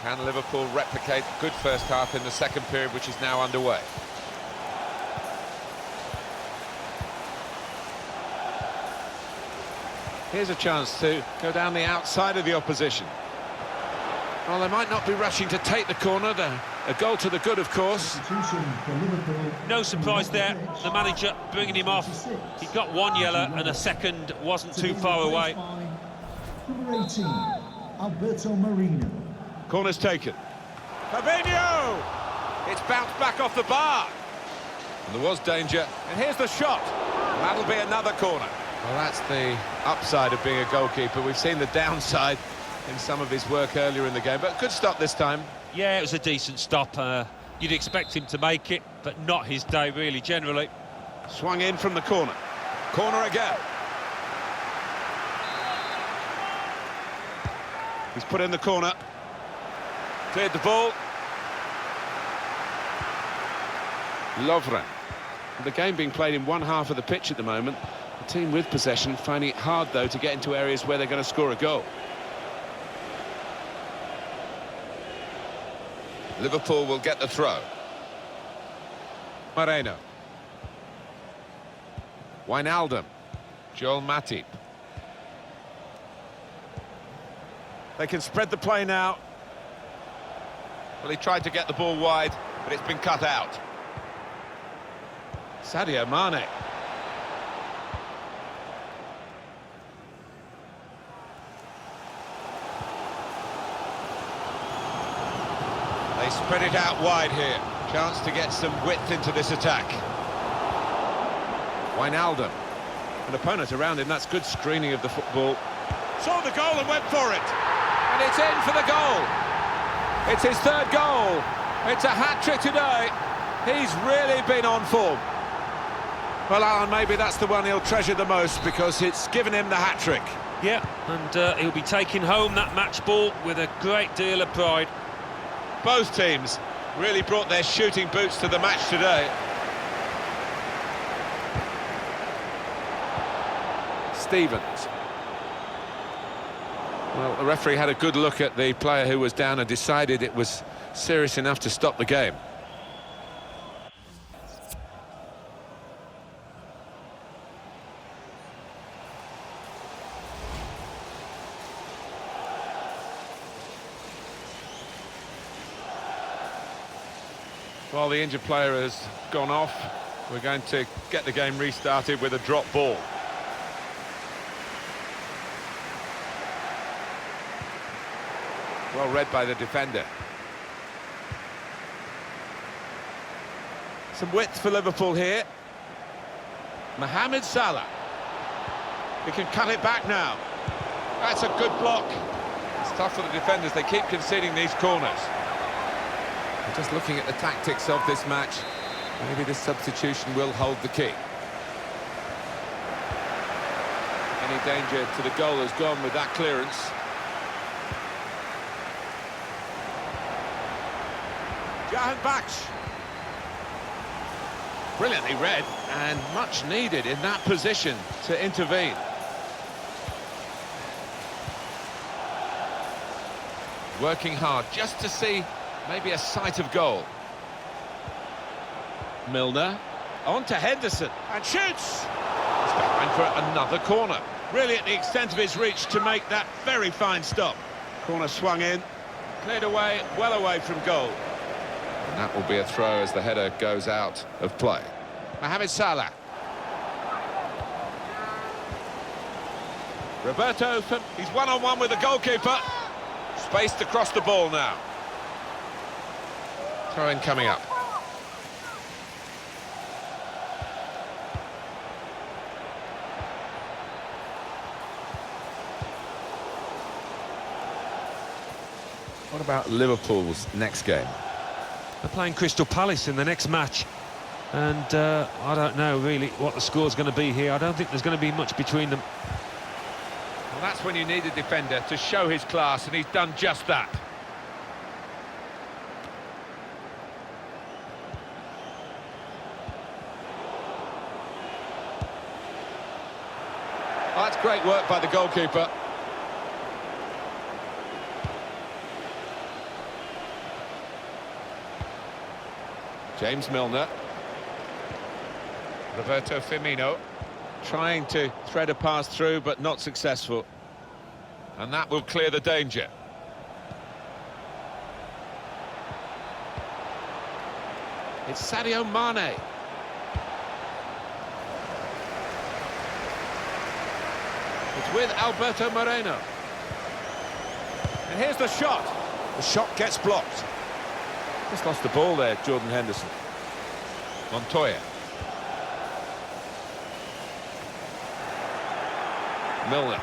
Can Liverpool replicate a good first half in the second period, which is now underway? Here's a chance to go down the outside of the opposition. Well, they might not be rushing to take the corner. A goal to the good, of course. No surprise there. The manager bringing him off. He got one yellow and a second wasn't too far away. Number 18, Alberto Marino. Corner's taken. Fabinho! It's bounced back off the bar. And there was danger. And here's the shot. And that'll be another corner. Well, that's the upside of being a goalkeeper. We've seen the downside in some of his work earlier in the game, but good stop this time. Yeah, it was a decent stop. You'd expect him to make it, but not his day, really, generally. Swung in from the corner. Corner again. He's put in the corner. Cleared the ball. Lovren. The game being played in one half of the pitch at the moment. The team with possession finding it hard, though, to get into areas where they're going to score a goal. Liverpool will get the throw. Moreno. Wijnaldum. Joel Matip. They can spread the play now. Well, he tried to get the ball wide, but it's been cut out. Sadio Mane. They spread it out wide here. Chance to get some width into this attack. Wijnaldum. An opponent around him. That's good screening of the football. Saw the goal and went for it. And it's in for the goal. It's his third goal. It's a hat-trick today. He's really been on form. Well, Alan, maybe that's the one he'll treasure the most because it's given him the hat-trick. Yeah, and he'll be taking home that match ball with a great deal of pride. Both teams really brought their shooting boots to the match today. Stevens. Well, the referee had a good look at the player who was down and decided it was serious enough to stop the game. While the injured player has gone off, we're going to get the game restarted with a drop ball. Well read by the defender. Some width for Liverpool here. Mohamed Salah. He can cut it back now. That's a good block. It's tough for the defenders. They keep conceding these corners. Just looking at the tactics of this match, maybe this substitution will hold the key. Any danger to the goal has gone with that clearance. Jahan Baksh. Brilliantly read and much needed in that position to intervene. Working hard just to see maybe a sight of goal. Milner. On to Henderson. And shoots! He's behind for another corner. Really at the extent of his reach to make that very fine stop. Corner swung in. Cleared away, well away from goal. And that will be a throw as the header goes out of play. Mohamed Salah. Roberto, he's one-on-one with the goalkeeper. Spaced across the ball now. Throw-in coming up. What about Liverpool's next game? They're playing Crystal Palace in the next match. And I don't know really what the score's going to be here. I don't think there's going to be much between them. Well, that's when you need a defender to show his class, and he's done just that. Well, that's great work by the goalkeeper. James Milner. Roberto Firmino. Trying to thread a pass through, but not successful. And that will clear the danger. It's Sadio Mane. It's with Alberto Moreno. And here's the shot. The shot gets blocked. Just lost the ball there, Jordan Henderson. Montoya. Milner.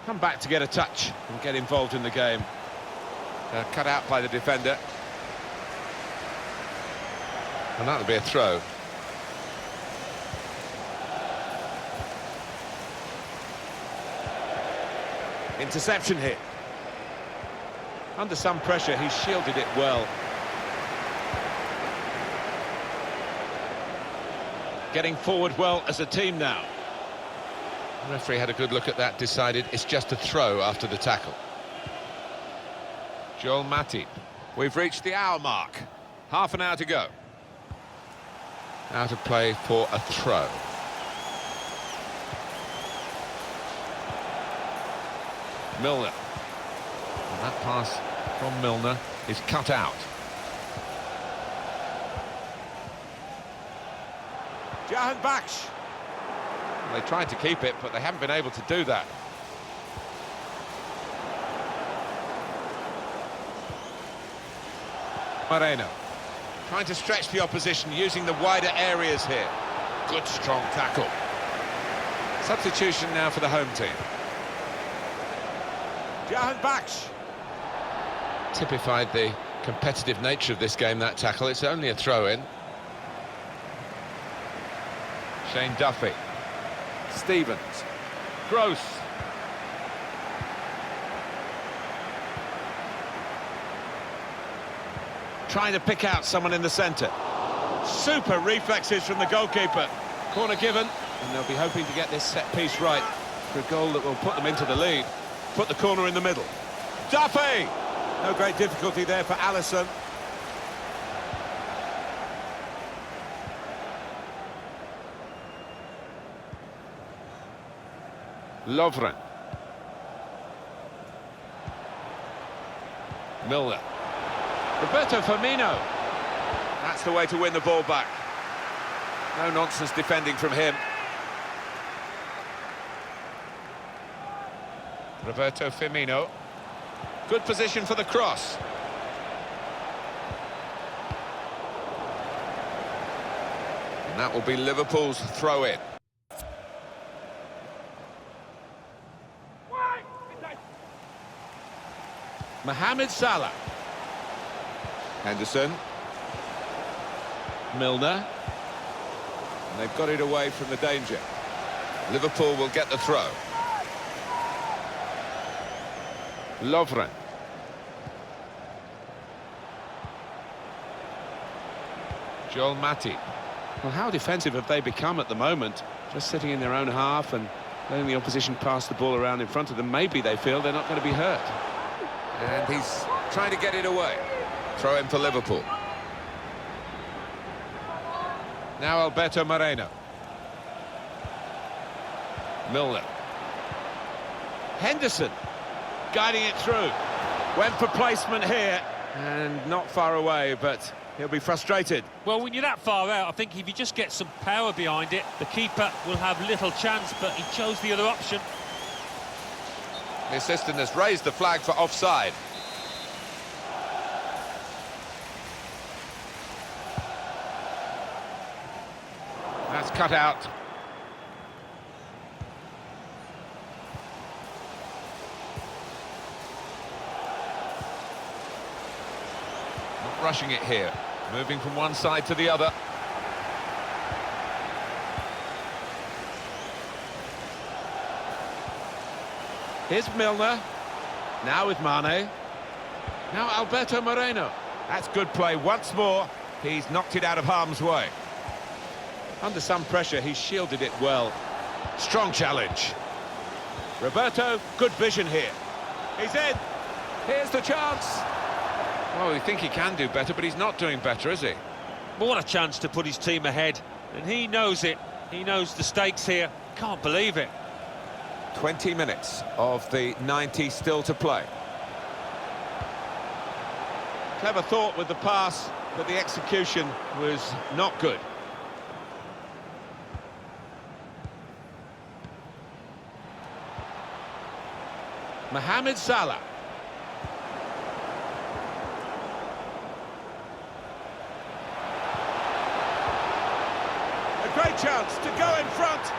Come back to get a touch and get involved in the game. Cut out by the defender. And that'll be a throw. Interception here. Under some pressure, he shielded it well. Getting forward well as a team now. The referee had a good look at that, decided it's just a throw after the tackle. Joel Matip. We've reached the hour mark. Half an hour to go. Out of play for a throw. Milner. And that pass from Milner is cut out. Jahan Baksh. They tried to keep it, but they haven't been able to do that. Moreno. Trying to stretch the opposition, using the wider areas here. Good, strong tackle. Substitution now for the home team. Jahan Baksh. Typified the competitive nature of this game, that tackle. It's only a throw-in. Shane Duffy. Stevens. Gross. Trying to pick out someone in the centre. Super reflexes from the goalkeeper. Corner given, and they'll be hoping to get this set piece right for a goal that will put them into the lead. Put the corner in the middle. Duffy! No great difficulty there for Alisson. Lovren. Milner. Roberto Firmino. That's the way to win the ball back. No nonsense defending from him. Roberto Firmino. Good position for the cross. And that will be Liverpool's throw-in. Mohamed Salah. Henderson. Milner. And they've got it away from the danger. Liverpool will get the throw. Lovren. Joel Matip. Well, how defensive have they become at the moment? Just sitting in their own half and letting the opposition pass the ball around in front of them. Maybe they feel they're not going to be hurt. And he's trying to get it away. Throw in for Liverpool. Now Alberto Moreno. Milner. Henderson. Guiding it through. Went for placement here. And not far away, but he'll be frustrated. Well, when you're that far out, I think if you just get some power behind it, the keeper will have little chance, but he chose the other option. The assistant has raised the flag for offside. That's cut out. Not rushing it here. Moving from one side to the other. Here's Milner. Now with Mane. Now Alberto Moreno. That's good play once more. He's knocked it out of harm's way. Under some pressure, he shielded it well. Strong challenge. Roberto, good vision here. He's in. Here's the chance. Oh, you think he can do better, but he's not doing better, is he? But what a chance to put his team ahead, and he knows it. He knows the stakes here. Can't believe it. 20 minutes of the 90 still to play. Clever thought with the pass, but the execution was not good. Mohamed Salah. A great chance to go in front,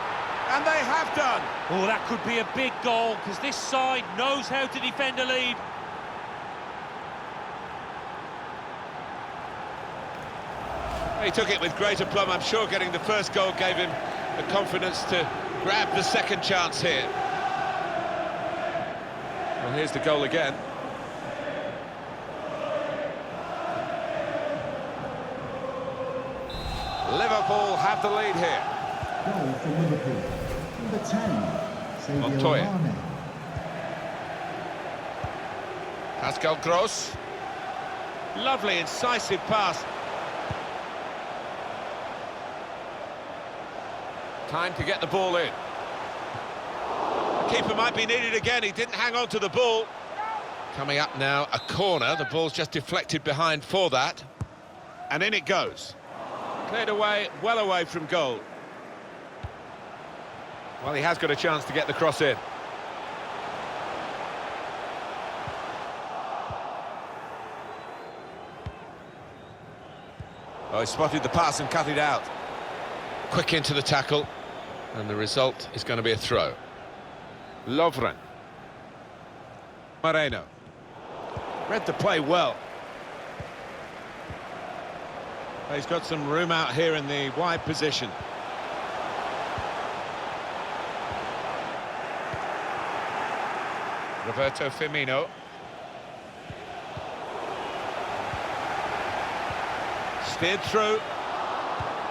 and they have done. Oh, that could be a big goal, because this side knows how to defend a lead. He took it with great aplomb. I'm sure getting the first goal gave him the confidence to grab the second chance here. Well, here's the goal again. Liverpool have the lead here. Goal for Liverpool. Number 10, Montoya. Sadio Mane. Pascal Gross. Lovely, incisive pass. Time to get the ball in. The keeper might be needed again. He didn't hang on to the ball. Coming up now, a corner. The ball's just deflected behind for that. And in it goes. Cleared away, well away from goal. Well, he has got a chance to get the cross in. Oh, he spotted the pass and cut it out. Quick into the tackle. And the result is going to be a throw. Lovren. Moreno. Read the play well. He's got some room out here in the wide position. Roberto Firmino. Steered through.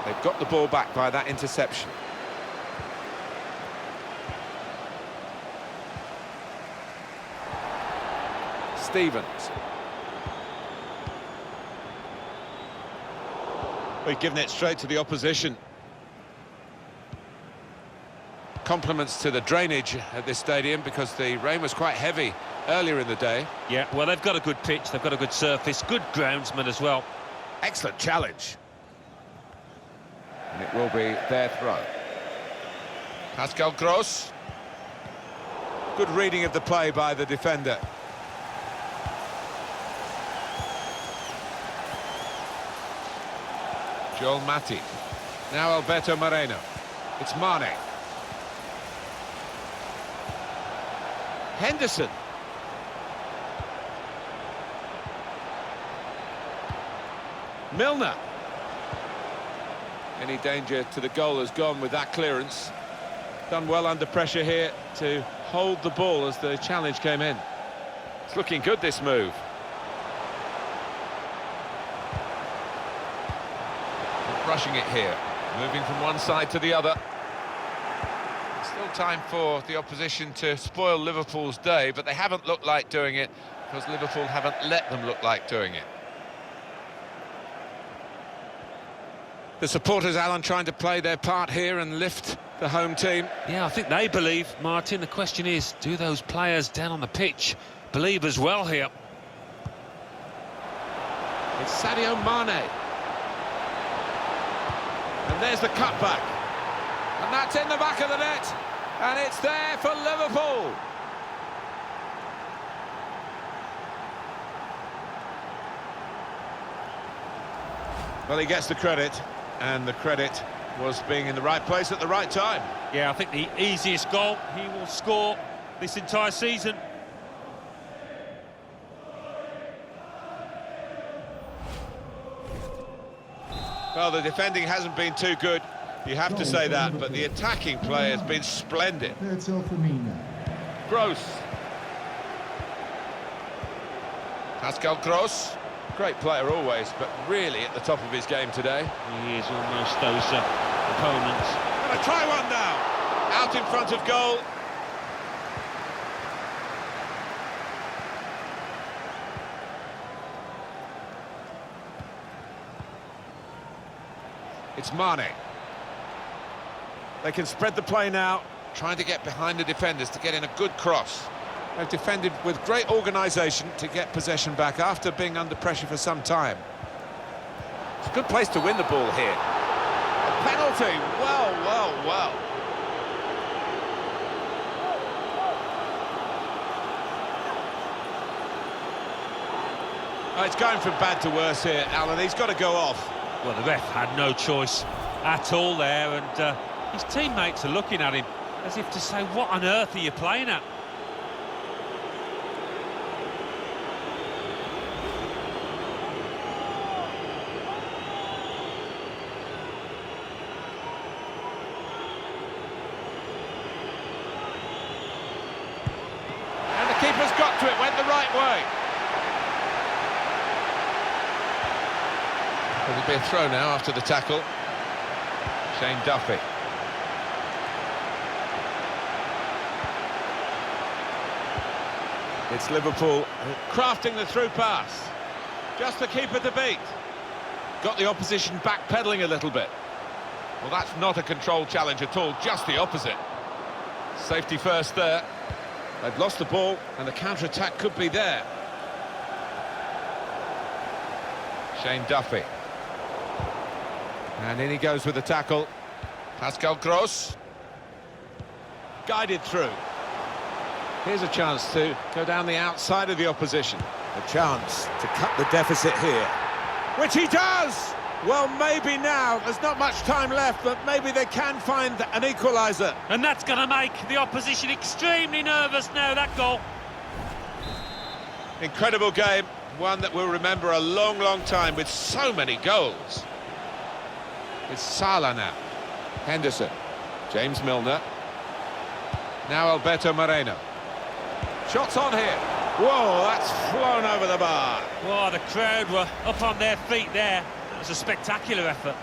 They've got the ball back by that interception. Stevens. We've given it straight to the opposition. Compliments to the drainage at this stadium because the rain was quite heavy earlier in the day. Yeah, well, they've got a good pitch, they've got a good surface, good groundsman as well. Excellent challenge. And it will be their throw. Pascal Gross. Good reading of the play by the defender. Joel Matip. Now Alberto Moreno. It's Mane. Henderson. Milner. Any danger to the goal has gone with that clearance. Done well under pressure here to hold the ball as the challenge came in. It's looking good, this move. Rushing it here, moving from one side to the other. Still time for the opposition to spoil Liverpool's day, but they haven't looked like doing it because Liverpool haven't let them look like doing it. The supporters, Alan, trying to play their part here and lift the home team. Yeah, I think they believe, Martin. The question is, do those players down on the pitch believe as well here? It's Sadio Mane. And there's the cutback. And that's in the back of the net. And it's there for Liverpool. Well, he gets the credit, and the credit was being in the right place at the right time. Yeah, I think the easiest goal he will score this entire season. Well, the defending hasn't been too good, you have to say that, but the attacking play has been splendid. Roberto Firmino. Gross. Pascal Gross. Great player always, but really at the top of his game today. He is almost those opponents. Gonna try one now. Out in front of goal. It's Mane. They can spread the play now, trying to get behind the defenders to get in a good cross. They've defended with great organisation to get possession back after being under pressure for some time. It's a good place to win the ball here. A penalty. Well, well, well. Oh, it's going from bad to worse here, Alan. He's got to go off. Well, the ref had no choice at all there, and his teammates are looking at him as if to say, what on earth are you playing at? And the keeper's got to it, went the right way. It'll be a throw now after the tackle. Shane Duffy. It's Liverpool crafting the through pass. Just the keeper to beat. Got the opposition backpedaling a little bit. Well, that's not a controlled challenge at all, just the opposite. Safety first there. They've lost the ball and the counter-attack could be there. Shane Duffy. And in he goes with the tackle. Pascal Gross. Guided through. Here's a chance to go down the outside of the opposition. A chance to cut the deficit here. Which he does! Well, maybe now. There's not much time left, but maybe they can find an equaliser. And that's going to make the opposition extremely nervous now, that goal. Incredible game. One that we'll remember a long, long time with so many goals. It's Salah now. Henderson. James Milner. Now Alberto Moreno. Shots on here. Whoa, that's flown over the bar. Oh, the crowd were up on their feet there. That was a spectacular effort.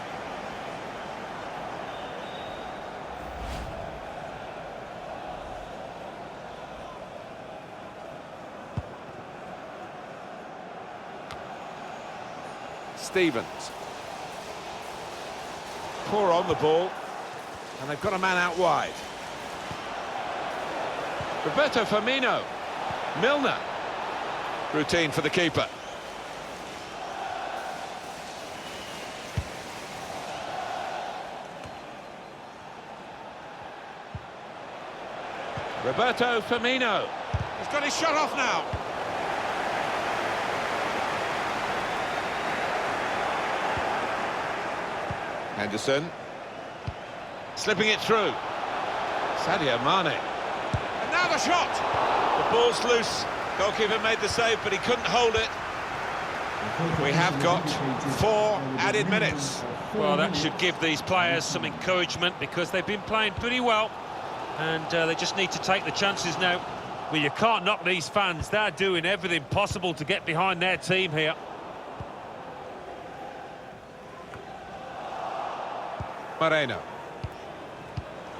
Stevens. Poor on the ball. And they've got a man out wide. Roberto Firmino. Milner. Routine for the keeper. Roberto Firmino. He's got his shot off now. Henderson. Slipping it through. Sadio Mane. And now the shot! The ball's loose. Goalkeeper made the save, but he couldn't hold it. We have got 4 added minutes. Well, that should give these players some encouragement because they've been playing pretty well and they just need to take the chances now. Well, you can't knock these fans. They're doing everything possible to get behind their team here. Moreno.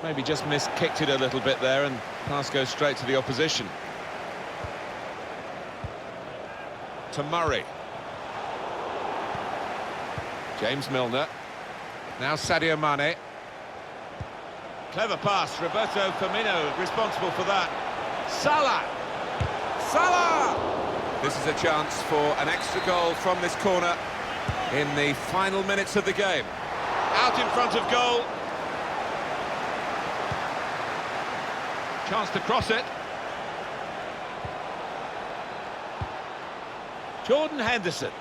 Maybe just kicked it a little bit there and pass goes straight to the opposition. To Murray. James Milner. Now Sadio Mane. Clever pass. Roberto Firmino responsible for that. Salah! Salah! This is a chance for an extra goal from this corner in the final minutes of the game. Out in front of goal. Chance to cross it. Jordan Henderson.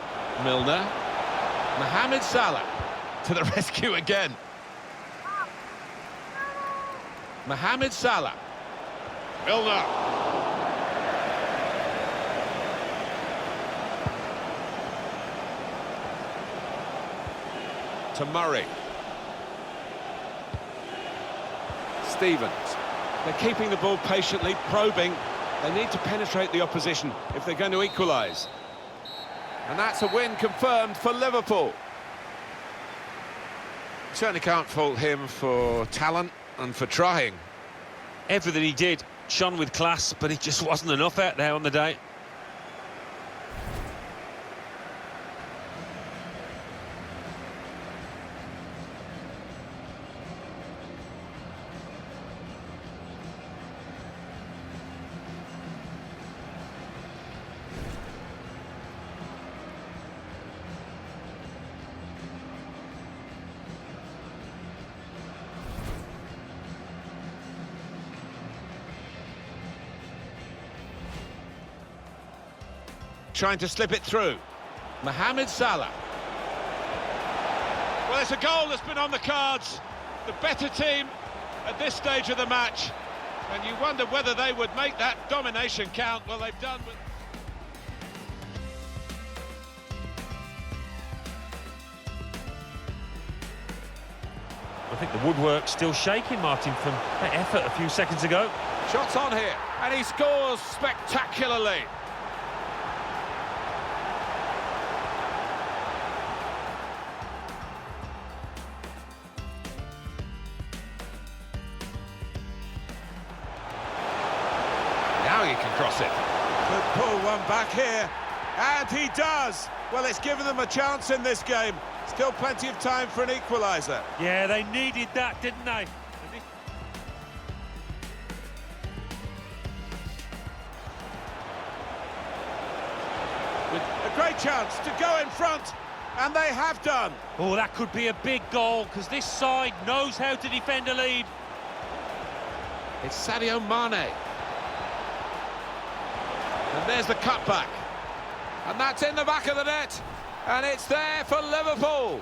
Milner. Mohamed Salah to the rescue again. Mohamed Salah. Milner. To Murray. Stevens. They're keeping the ball patiently, probing. They need to penetrate the opposition if they're going to equalise. And that's a win confirmed for Liverpool. Certainly can't fault him for talent and for trying. Everything he did shone with class, but it just wasn't enough out there on the day. trying to slip it through. Mohamed Salah. Well, it's a goal that's been on the cards. The better team at this stage of the match. And you wonder whether they would make that domination count. Well, they've done with... I think the woodwork's still shaking, Martin, from that effort a few seconds ago. Shots on here, and he scores spectacularly. Now you can cross it. Could pull one back here, and he does. Well, it's given them a chance in this game. Still plenty of time for an equaliser. Yeah, they needed that, didn't they? With a great chance to go in front, and they have done. Oh, that could be a big goal, because this side knows how to defend a lead. It's Sadio Mane. And there's the cutback. And that's in the back of the net. And it's there for Liverpool.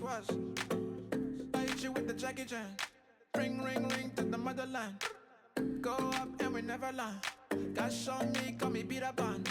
Wash. I hit you with the Jackie Chan. Ring, ring, ring to the motherland. Go up and we never land. God show me, call me beat up on.